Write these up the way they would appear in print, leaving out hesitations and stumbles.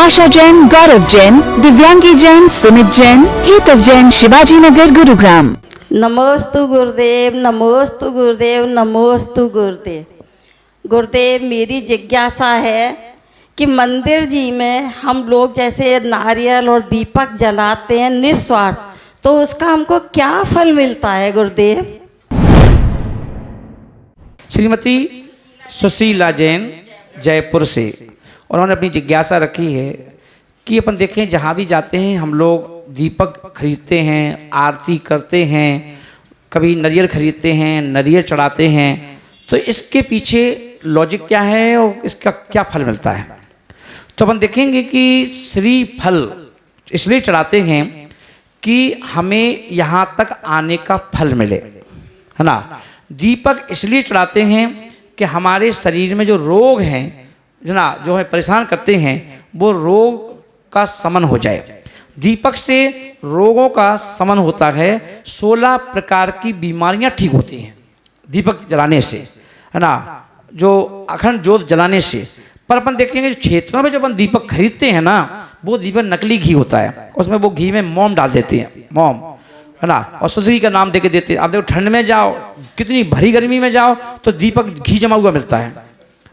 आशा जैन, गौरव जैन, दिव्यांगी जैन, सुमित जैन, हेतव जैन, शिवाजी नगर, गुरुग्राम। नमोस्तु गुरुदेव, नमोस्तु गुरुदेव, नमोस्तु गुरुदेव। गुरुदेव, मेरी जिज्ञासा है कि मंदिर जी में हम लोग जैसे नारियल और दीपक जलाते हैं निस्वार्थ, तो उसका हमको क्या फल मिलता है गुरुदेव? श्रीमती सुशीला जैन जयपुर से उन्होंने अपनी जिज्ञासा रखी है कि अपन देखें जहाँ भी जाते हैं हम लोग दीपक खरीदते हैं, आरती करते हैं, कभी नारियल खरीदते हैं, नारियल चढ़ाते हैं, तो इसके पीछे लॉजिक क्या है और इसका क्या फल मिलता है? तो अपन देखेंगे कि श्रीफल इसलिए चढ़ाते हैं कि हमें यहाँ तक आने का फल मिले, है ना। दीपक इसलिए चढ़ाते हैं कि हमारे शरीर में जो रोग हैं जना जो हमें परेशान करते हैं वो रोग का शमन हो जाए। दीपक से रोगों का शमन होता है, 16 प्रकार की बीमारियां ठीक होती हैं दीपक जलाने से, है ना, जो अखंड ज्योत जलाने से। पर अपन देखेंगे जो क्षेत्रों में जो अपन दीपक खरीदते हैं ना, वो दीपक नकली घी होता है, उसमें वो घी में मोम डाल देते हैं, मोम, है ना, और शुद्धि का नाम देके देते हैं। आप देखो ठंड में जाओ, कितनी भरी गर्मी में जाओ तो दीपक घी जमा हुआ मिलता है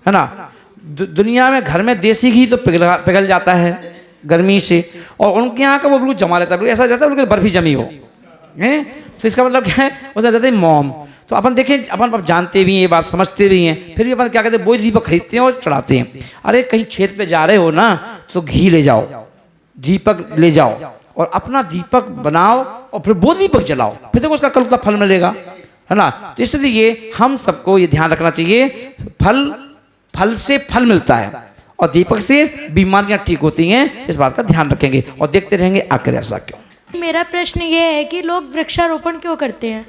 ना। दुनिया में घर में देसी घी तो पिघल जाता है गर्मी से, और उनके यहाँ का वो बिल्कुल जमा रहता है, ऐसा जाता है बिल्कुल बर्फी जमी हो है। तो इसका मतलब क्या है, उसमें रहता है मोम। तो अपन देखें, अपन जानते भी हैं ये बात, समझते भी हैं, फिर भी अपन क्या कहते हैं, वो दीपक खरीदते हैं और चढ़ाते हैं। अरे कहीं क्षेत्र पे जा रहे हो ना तो घी ले जाओ, दीपक ले जाओ और अपना दीपक बनाओ और फिर वो दीपक जलाओ, फिर देखो उसका कल का फल मिलेगा, है ना। तो इसलिए हम सबको ये ध्यान रखना चाहिए, फल से फल मिलता है और दीपक से बीमारियां ठीक होती हैं, इस बात का ध्यान रखेंगे और देखते रहेंगे आखिर ऐसा क्यों। मेरा प्रश्न ये है कि लोग वृक्षारोपण क्यों करते हैं?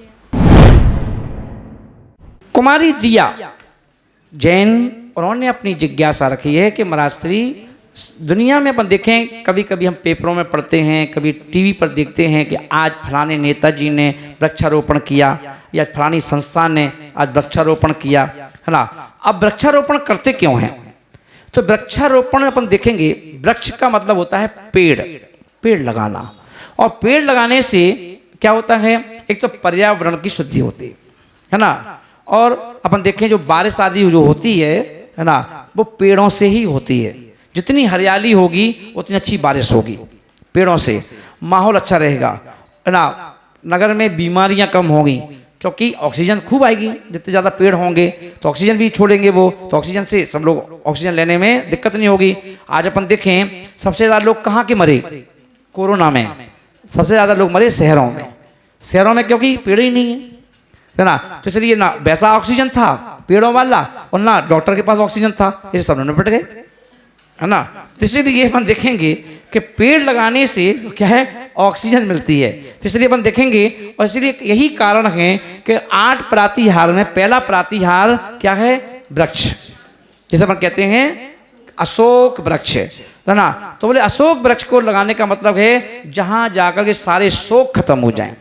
कुमारी दिया जैन उन्होंने अपनी जिज्ञासा रखी है कि महाराज श्री, दुनिया में अपन देखें, कभी कभी हम पेपरों में पढ़ते हैं, कभी टीवी पर देखते हैं कि आज फलाने नेताजी ने वृक्षारोपण किया या फलानी संस्था ने आज वृक्षारोपण किया, है ना। अब वृक्षारोपण करते क्यों हैं? तो वृक्षारोपण अपन देखेंगे, वृक्ष का मतलब होता है पेड़, पेड़ लगाना, और पेड़ लगाने से क्या होता है, एक तो पर्यावरण की शुद्धि होती है ना, और अपन देखें जो बारिश आदि जो होती है ना, वो पेड़ों से ही होती है। जितनी हरियाली होगी उतनी अच्छी बारिश होगी, पेड़ों से माहौल अच्छा रहेगा, है ना। नगर में बीमारियां कम होंगी क्योंकि ऑक्सीजन खूब आएगी, जितने ज़्यादा पेड़ होंगे तो ऑक्सीजन भी छोड़ेंगे वो, तो ऑक्सीजन से सब लोग ऑक्सीजन लेने में दिक्कत नहीं होगी। आज अपन देखें सबसे ज़्यादा लोग कहाँ के मरे, कोरोना में सबसे ज़्यादा लोग मरे शहरों में, शहरों में क्योंकि पेड़ ही नहीं है ना। तो इसलिए ना वैसा ऑक्सीजन था पेड़ों वाला और ना डॉक्टर के पास ऑक्सीजन था, इसे सब निपट गए, है ना। तो इसलिए अपन देखेंगे कि पेड़ लगाने से क्या है, ऑक्सीजन मिलती है। तो इसलिए अपन देखेंगे, और इसलिए यही कारण है कि 8 प्रातिहार में पहला प्रातिहार क्या है, वृक्ष, जैसे अपन कहते हैं अशोक वृक्ष, है ना। तो बोले अशोक वृक्ष को लगाने का मतलब है जहां जाकर के सारे शोक खत्म हो जाएं।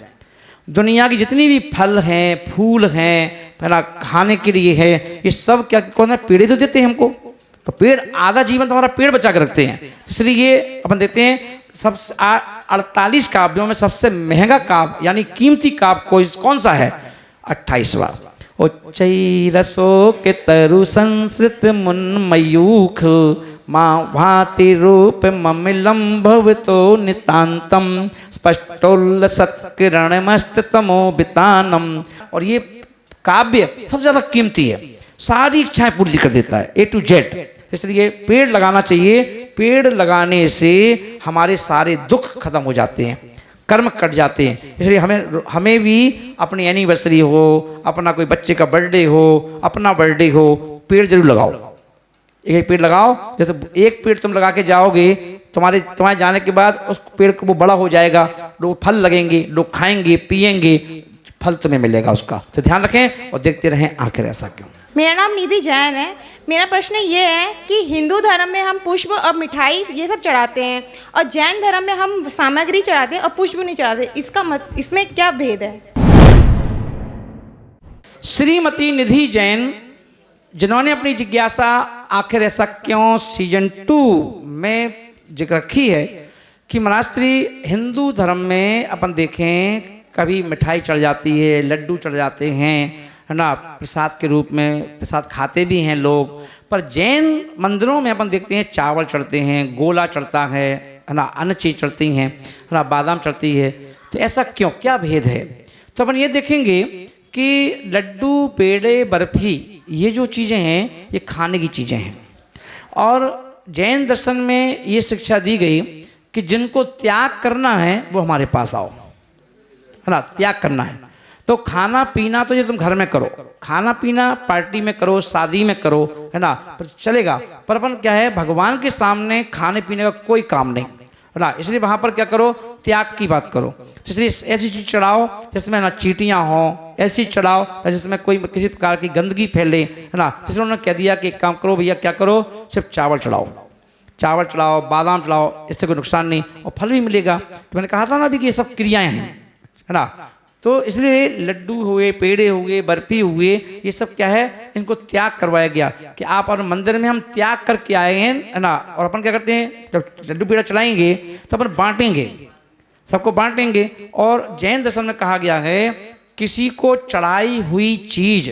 दुनिया की जितनी भी फल हैं, फूल हैं, है ना, खाने के लिए है, ये सब क्या कौन है, पेड़ तो देते हैं हमको। तो पेड़ आधा जीवन तो हमारा पेड़ बचा के रखते हैं। इसलिए अपन देखते हैं सबसे 48 काव्यों में सबसे महंगा काव्य यानी कीमती काव्य कौन सा है, 28वां। उच्चैरसो के तरु संस्कृत मुन मयूख माँ भाति रूप ममिलम भवतो नितांतम स्पष्टोल्लसत्किरण मस्त तमो बितानम। और ये काव्य सबसे ज्यादा कीमती है, सारी इच्छाएं पूरी कर देता है, A to Z। इसलिए पेड़ लगाना चाहिए, पेड़ लगाने से हमारे सारे दुख खत्म हो जाते हैं, कर्म कट जाते हैं। इसलिए हमें भी अपनी एनिवर्सरी हो, अपना कोई बच्चे का बर्थडे हो, अपना बर्थडे हो, पेड़ जरूर लगाओ, एक पेड़ लगाओ। जैसे एक पेड़ तुम लगा के जाओगे, तुम्हारे जाने के बाद उस पेड़ को वो बड़ा हो जाएगा, लोग फल लगेंगे, लोग खाएंगे पिएंगे, फल तुम्हें मिलेगा उसका। तो ध्यान रखें और देखते रहें आखिर ऐसा क्यों। मेरा नाम निधि जैन है। मेरा प्रश्न ये है कि हिंदू धर्म में हम पुष्प और मिठाई ये सब चढ़ाते हैं और जैन धर्म में हम सामग्री चढ़ाते हैं और पुष्प नहीं चढ़ाते, इसमें क्या भेद है? श्रीमती निधि जैन जिन्होंने अपनी जिज्ञासा आखिर ऐसा क्यों सीजन 2 में जिक्र रखी है कि महाराज श्री हिंदू धर्म में अपन देखें कभी मिठाई चढ़ जाती है, लड्डू चढ़ जाते हैं, है ना, प्रसाद के रूप में प्रसाद खाते भी हैं लोग। पर जैन मंदिरों में अपन देखते हैं चावल चढ़ते हैं, गोला चढ़ता है ना, अन्य चीज़ चढ़ती हैं, है ना, बादाम चढ़ती है। तो ऐसा क्यों, क्या भेद है? तो अपन ये देखेंगे कि लड्डू, पेड़े, बर्फी, ये जो चीज़ें हैं ये खाने की चीज़ें हैं। और जैन दर्शन में ये शिक्षा दी गई कि जिनको त्याग करना है वो हमारे पास आओ, है ना, त्याग करना है। तो खाना पीना तो ये तुम घर में करो, खाना पीना पार्टी में करो, शादी में करो, है ना, पर चलेगा। पर अपन क्या है, भगवान के सामने खाने पीने का कोई काम नहीं, है ना, इसलिए वहाँ पर क्या करो, त्याग की बात करो। तो इसलिए ऐसी चीज़ चढ़ाओ जिसमें ना चींटियाँ हों, ऐसी चीज़ चढ़ाओ जिसमें कोई किसी प्रकार की गंदगी फैले, है ना। इसलिए उन्होंने कह दिया कि एक काम करो भैया, क्या करो, सिर्फ चावल चढ़ाओ, चावल चढ़ाओ, बादाम चढ़ाओ, इससे कोई नुकसान नहीं और फल भी मिलेगा। तो मैंने कहा था ना अभी कि ये सब क्रियाएँ हैं, है ना। तो इसलिए लड्डू हुए, पेड़े हुए, बर्फी हुए, ये सब क्या है, इनको त्याग करवाया गया कि आप और मंदिर में हम त्याग करके आए हैं, है ना। और अपन क्या करते हैं, जब लड्डू पेड़ा चलाएंगे तो अपन बांटेंगे, सबको बांटेंगे। और जैन दर्शन में कहा गया है किसी को चढ़ाई हुई चीज,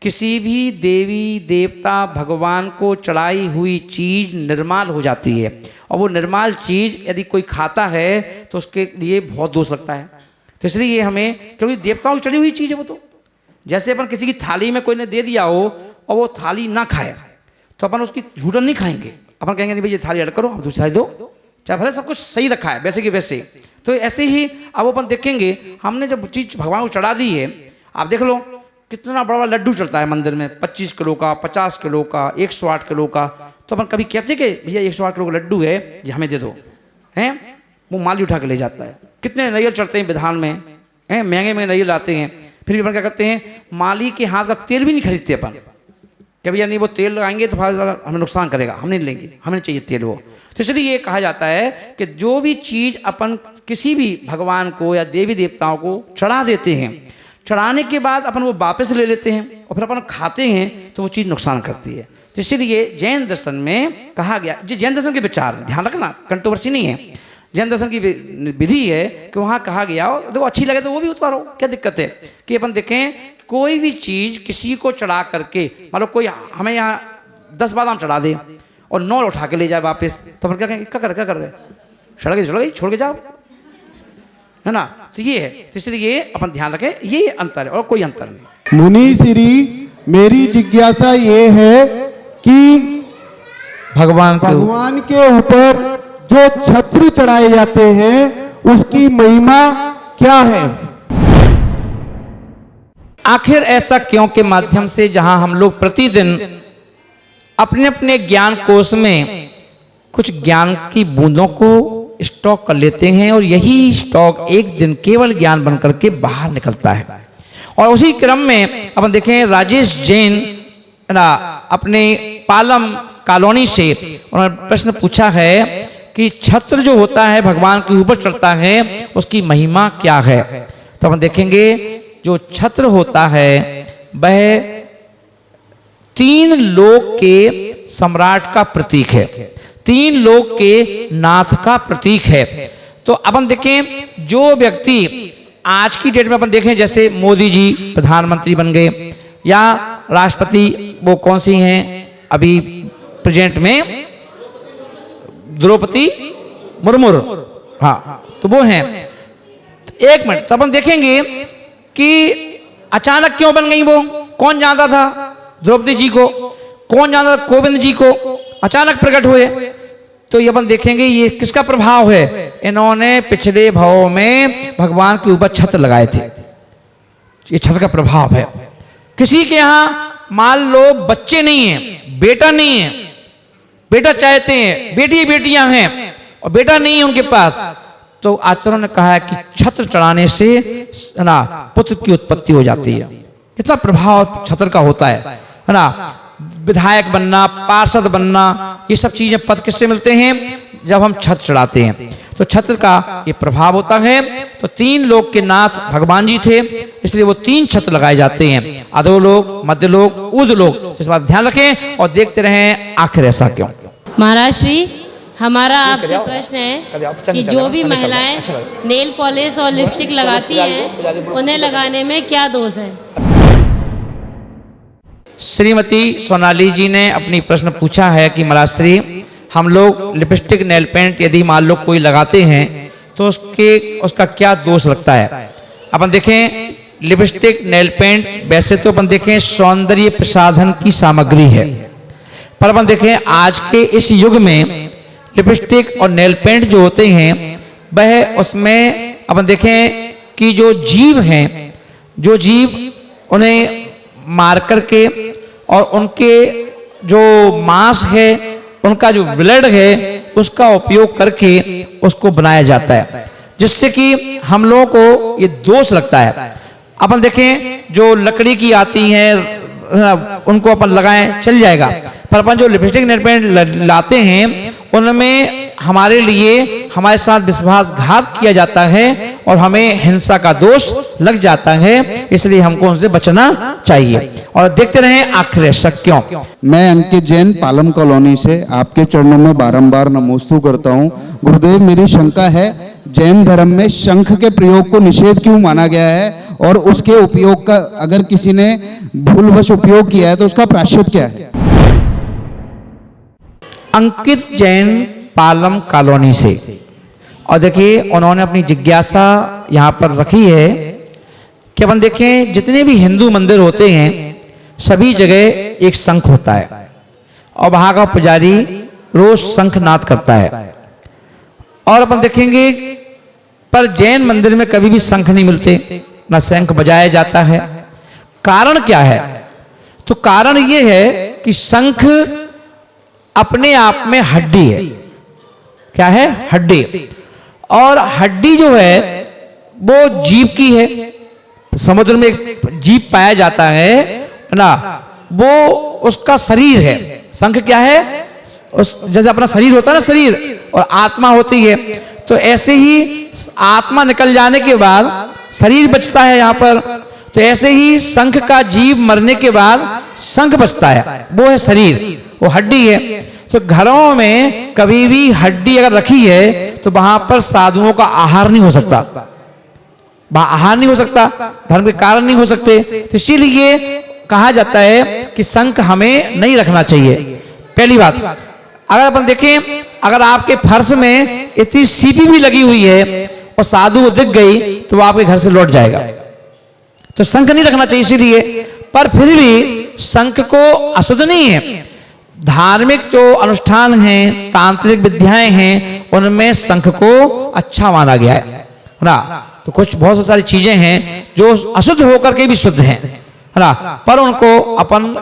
किसी भी देवी देवता भगवान को चढ़ाई हुई चीज निर्माल हो जाती है। और वो निर्माल चीज यदि कोई खाता है तो उसके लिए बहुत दोष लगता है। तो इसलिए ये हमें, क्योंकि देवताओं की चढ़ी हुई चीज़ है वो, तो जैसे अपन किसी की थाली में कोई ने दे दिया हो और वो थाली ना खाए तो अपन उसकी झूठन नहीं खाएंगे, अपन कहेंगे नहीं भाई ये थाली अलग करो, हम दूसरी थाली दो, चाहे भले सब कुछ सही रखा है वैसे कि वैसे। तो ऐसे ही अब अपन देखेंगे, हमने जब चीज़ भगवान को चढ़ा दी है, आप देख लो कितना बड़ा बड़ा लड्डू चढ़ता है मंदिर में, 25 किलो का, 50 किलो का, 108 किलो का। तो अपन कभी कहते कि भैया 108 किलो का लड्डू है ये हमें दे दो, हैं, वो माली उठा के ले जाता है। कितने नारियल चढ़ते हैं विधान में, हैं, महंगे महंगे नारियल आते हैं, फिर भी अपन क्या करते हैं, माली के हाथ का तेल भी नहीं खरीदते अपन, कि भैया नहीं वो तेल लगाएंगे तो हमें नुकसान करेगा, हम नहीं लेंगे, हमें चाहिए तेल वो। तो इसलिए ये कहा जाता है कि जो भी चीज़ अपन किसी भी भगवान को या देवी देवताओं को चढ़ा देते हैं, चढ़ाने के बाद अपन वो वापस ले लेते हैं और फिर अपन खाते हैं तो वो चीज़ नुकसान करती है। तो इसलिए जैन दर्शन में कहा गया, जो जैन दर्शन के विचार, ध्यान रखना कंट्रोवर्सी नहीं है, जैन दर्शन की विधि है कि वहाँ कहा गया देखो अच्छी लगे तो वो भी उतारो, क्या दिक्कत है। कि अपन देखें कोई भी चीज़ किसी को चढ़ा करके, मतलब कोई हमें यहाँ 10 बादाम चढ़ा दे और 9 उठा के ले जाए वापस, तो अपन क्या कहेंगे, क्या कर रहे, चढ़ गई छोड़ के जाओ, है ना। तो ये है, तो इसलिए ये अपन ध्यान रखें, ये अंतर है और कोई अंतर नहीं। मुनि श्री, मेरी जिज्ञासा ये है कि भगवान के ऊपर जो छत्र चढ़ाए जाते हैं उसकी महिमा क्या है? आखिर ऐसा क्यों के माध्यम से जहां हम लोग प्रतिदिन अपने अपने ज्ञान कोश में कुछ ज्ञान की बूंदों को स्टॉक कर लेते हैं और यही स्टॉक एक दिन केवल ज्ञान बनकर के बाहर निकलता है। और उसी क्रम में अपन देखें राजेश जैन ना अपने पालम कॉलोनी से उन्होंने प्रश्न पूछा है कि छत्र जो होता है भगवान के ऊपर चढ़ता है उसकी महिमा क्या है। तो हम देखेंगे जो छत्र होता है वह 3 लोक के सम्राट का प्रतीक है, 3 लोक के नाथ का प्रतीक है। तो अपन देखें जो व्यक्ति आज की डेट में अपन देखें जैसे मोदी जी प्रधानमंत्री बन गए या राष्ट्रपति वो कौन सी हैं अभी प्रेजेंट में, द्रौपदी मुर्मू, हाँ तो वो हैं। एक मिनट, तो अपन देखेंगे कि अचानक क्यों बन गई वो, कौन जानता था द्रौपदी जी को, कौन जानता था कोविंद जी को, अचानक प्रकट हुए। तो ये अपन देखेंगे ये किसका प्रभाव है, इन्होंने पिछले भाव में भगवान के ऊपर छत्र लगाए थे, ये छत्र का प्रभाव है। किसी के यहाँ मान लो बच्चे नहीं है, बेटा नहीं है, बेटा चाहते हैं, बेटी बेटियां हैं और बेटा नहीं है उनके पास, तो आचार्यों ने कहा है कि छत्र चढ़ाने से ना पुत्र की उत्पत्ति हो जाती है। इतना प्रभाव छत्र का होता है ना। विधायक बनना, पार्षद बनना, ये सब चीजें पद किससे मिलते हैं, जब हम छत्र चढ़ाते हैं। तो छत्र का ये प्रभाव होता है। तो 3 लोक के नाथ भगवान जी थे, इसलिए वो 3 छत्र लगाए जाते हैं, अधोलोक, मध्यलोक, ऊर्ध्वलोक। इस बात ध्यान रखें और देखते रहें आखिर ऐसा क्यों। महाराज श्री, हमारा आपसे प्रश्न है कि जो भी महिलाएं नेल पॉलिश और लिपस्टिक लगाती हैं उन्हें लगाने में क्या दोष है? श्रीमती सोनाली जी ने अपनी प्रश्न पूछा है कि महाराज हम लोग लिपस्टिक नेल पेंट यदि मान लो कोई लगाते हैं तो उसका क्या दोष लगता है। अपन देखें लिपस्टिक नेल पेंट वैसे तो अपन देखें सौंदर्य प्रसाधन की सामग्री है, पर अपन देखें आज के इस युग में लिपस्टिक और नेल पेंट जो होते हैं वह उसमें अपन देखें कि जो जीव हैं, जो जीव उन्हें मार करके और उनके जो मांस है, उनका जो ब्लड है, उसका उपयोग करके उसको बनाया जाता है, जिससे कि हम लोगों को ये दोष लगता है। अपन देखें जो लकड़ी की आती हैं उनको अपन लगाएं चल जाएगा, पर अपन जो लिपस्टिक नेल पेंट लाते हैं उनमें हमारे लिए हमारे साथ विश्वासघात किया जाता है और हमें हिंसा का दोष लग जाता है, इसलिए हमको उनसे बचना चाहिए। और देखते रहें आखिर शक क्यों। मैं अंकित जैन पालम कॉलोनी से आपके चरणों में बारंबार नमोस्तु करता हूं। गुरुदेव, मेरी शंका है, जैन धर्म में शंख के प्रयोग को निषेध क्यों माना गया है और उसके उपयोग का अगर किसी ने भूलवश उपयोग किया है तो उसका प्रायश्चित क्या है? अंकित जैन पालम कॉलोनी से, और देखिए उन्होंने अपनी जिज्ञासा यहाँ पर रखी है कि अपन देखें जितने भी हिंदू मंदिर होते हैं सभी जगह एक शंख होता है और वहाँ का पुजारी रोज शंखनाद करता है, और अपन देखेंगे पर जैन मंदिर में कभी भी शंख नहीं मिलते, ना शंख बजाया जाता है। कारण क्या है? तो कारण ये है कि शंख अपने आप में हड्डी है। क्या है? हड्डी। और हड्डी जो है वो जीव की है। समुद्र में एक जीव पाया जाता है ना, वो उसका शरीर है। शंख क्या है? उस जैसे अपना शरीर होता है ना, शरीर और आत्मा होती है, तो ऐसे ही आत्मा निकल जाने के बाद शरीर बचता है यहाँ पर, तो ऐसे ही शंख का जीव मरने के बाद शंख बचता है, वो है शरीर, वो हड्डी है। तो घरों में कभी भी हड्डी अगर रखी है तो वहां पर साधुओं का आहार नहीं हो सकता, वहां आहार नहीं हो सकता, धर्म के कारण नहीं हो सकते। तो इसीलिए कहा जाता है कि शंख हमें नहीं रखना चाहिए। पहली बात, अगर अपन देखें अगर आपके फर्श में इतनी सीपी भी लगी हुई है और साधु को दिख गई तो वो आपके घर से लौट जाएगा, तो शंख नहीं रखना चाहिए इसीलिए। पर फिर भी शंख को अशुद्ध नहीं है। धार्मिक जो अनुष्ठान हैं, तांत्रिक विद्याएं हैं, उनमें शंख को अच्छा माना गया है ना। तो कुछ बहुत सारी चीजें हैं जो अशुद्ध होकर के भी शुद्ध हैं, है ना, पर उनको अपन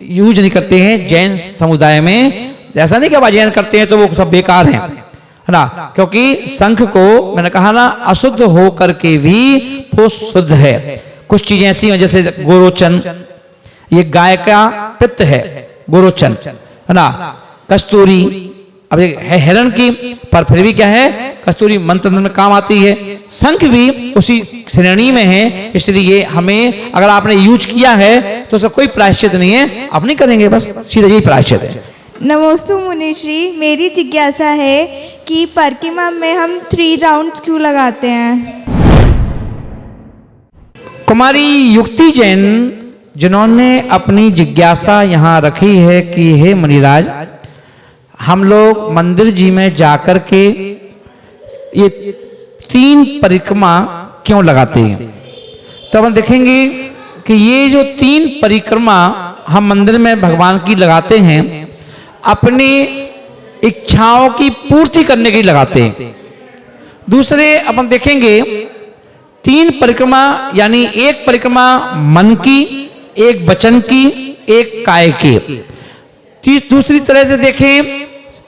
यूज नहीं करते हैं जैन समुदाय में। ऐसा नहीं कि अब अजैन करते हैं तो वो सब बेकार हैं, है ना, क्योंकि शंख को मैंने कहा ना अशुद्ध हो करके भी वो शुद्ध है। कुछ चीजें ऐसी हैं जैसे गोरोचन, ये गाय का पित्त है गोरोचन, है ना, कस्तूरी अब है हिरण की, पर फिर भी क्या है, कस्तूरी मंत्र में काम आती है। शंख भी उसी श्रेणी में है, इसलिए हमें अगर आपने यूज किया है तो उसका कोई प्रायश्चित नहीं है, आप नहीं करेंगे, बस सीधा यही प्रायश्चित है। नमोस्तु मुनिश्री, मेरी जिज्ञासा है कि परिक्रमा में हम 3 राउंड्स क्यों लगाते हैं? कुमारी युक्ति जैन जिन्होंने अपनी जिज्ञासा यहाँ रखी है कि हे मुनिराज, हम लोग मंदिर जी में जाकर के ये 3 परिक्रमा क्यों लगाते हैं, तो हम देखेंगे कि ये जो 3 परिक्रमा हम मंदिर में भगवान की लगाते हैं अपनी इच्छाओं की पूर्ति करने के लिए लगाते हैं। दूसरे अपन देखेंगे 3 परिक्रमा यानी एक परिक्रमा मन की, एक वचन की, एक काय की। दूसरी तरह से देखें,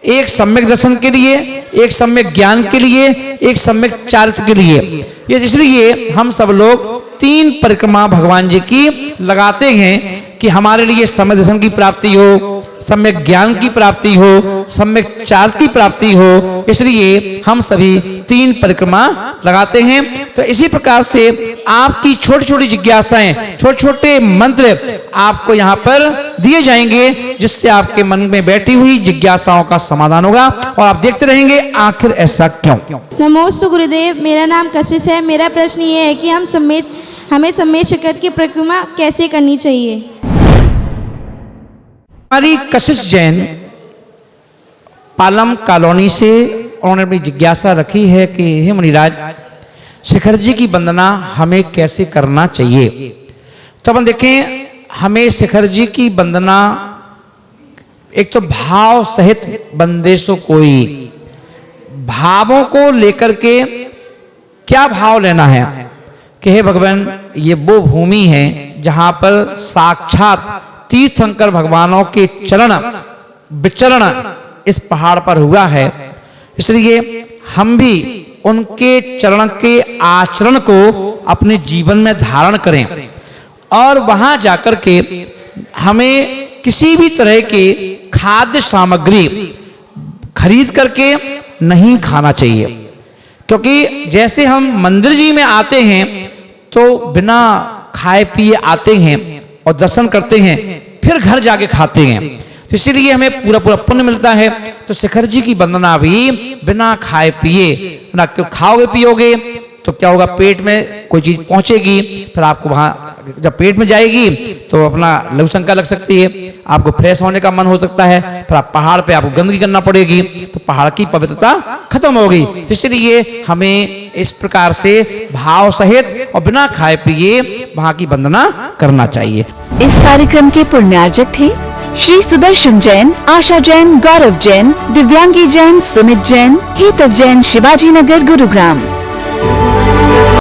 एक सम्यक दर्शन के लिए, एक सम्यक ज्ञान के लिए, एक सम्यक चारित्र के लिए। ये इसलिए हम सब लोग 3 परिक्रमा भगवान जी की लगाते हैं कि हमारे लिए सम्यक दर्शन की प्राप्ति हो, सम्यक ज्ञान की प्राप्ति हो, सम्यक चार्ज की प्राप्ति हो, इसलिए हम सभी 3 परिक्रमा लगाते हैं। तो इसी प्रकार से आपकी छोटी छोटी जिज्ञासाएं, छोटे छोटे मंत्र आपको यहाँ पर दिए जाएंगे, जिससे आपके मन में बैठी हुई जिज्ञासाओं का समाधान होगा और आप देखते रहेंगे आखिर ऐसा क्यों। नमोस्तु गुरुदेव, मेरा नाम कशिश है। मेरा प्रश्न ये है कि हमें सम्यक शिखर की परिक्रमा कैसे करनी चाहिए। हमारी कशिश जैन पालम कॉलोनी से उन्होंने अपनी जिज्ञासा रखी है कि हे मुनिराज, शिखर जी की वंदना हमें कैसे करना चाहिए। तो अपन देखें, हमें शिखर जी की वंदना एक तो भाव सहित बंदे सो कोई, भावों को लेकर के क्या भाव लेना है कि हे भगवान, ये वो भूमि है जहां पर साक्षात तीर्थंकर भगवानों के चरण विचरण इस पहाड़ पर हुआ है, इसलिए हम भी उनके चरण के आचरण को अपने जीवन में धारण करें और वहां जाकर के हमें किसी भी तरह के खाद्य सामग्री खरीद करके नहीं खाना चाहिए। क्योंकि जैसे हम मंदिर जी में आते हैं तो बिना खाए पिए आते हैं और दर्शन करते हैं, फिर घर जाके खाते हैं, तो इसीलिए हमें पूरा पूरा पुण्य मिलता है। तो शिखर जी की वंदना भी बिना खाए पिए, ना क्यों खाओगे पियोगे तो क्या होगा, पेट में कोई चीज पहुंचेगी, फिर आपको वहां जब पेट में जाएगी तो अपना लघु शंका लग सकती है, आपको फ्रेश होने का मन हो सकता है, फिर आप पहाड़ पे आपको गंदगी करना पड़ेगी, तो पहाड़ की पवित्रता खत्म होगी। तो इसलिए हमें इस प्रकार से भाव सहित और बिना खाए पिए वहां की वंदना करना चाहिए। इस कार्यक्रम के पुण्यार्जक थे श्री सुदर्शन जैन, आशा जैन, गौरव जैन, दिव्यांगी जैन, सुमित जैन, हेतव जैन, शिवाजी नगर, गुरुग्राम।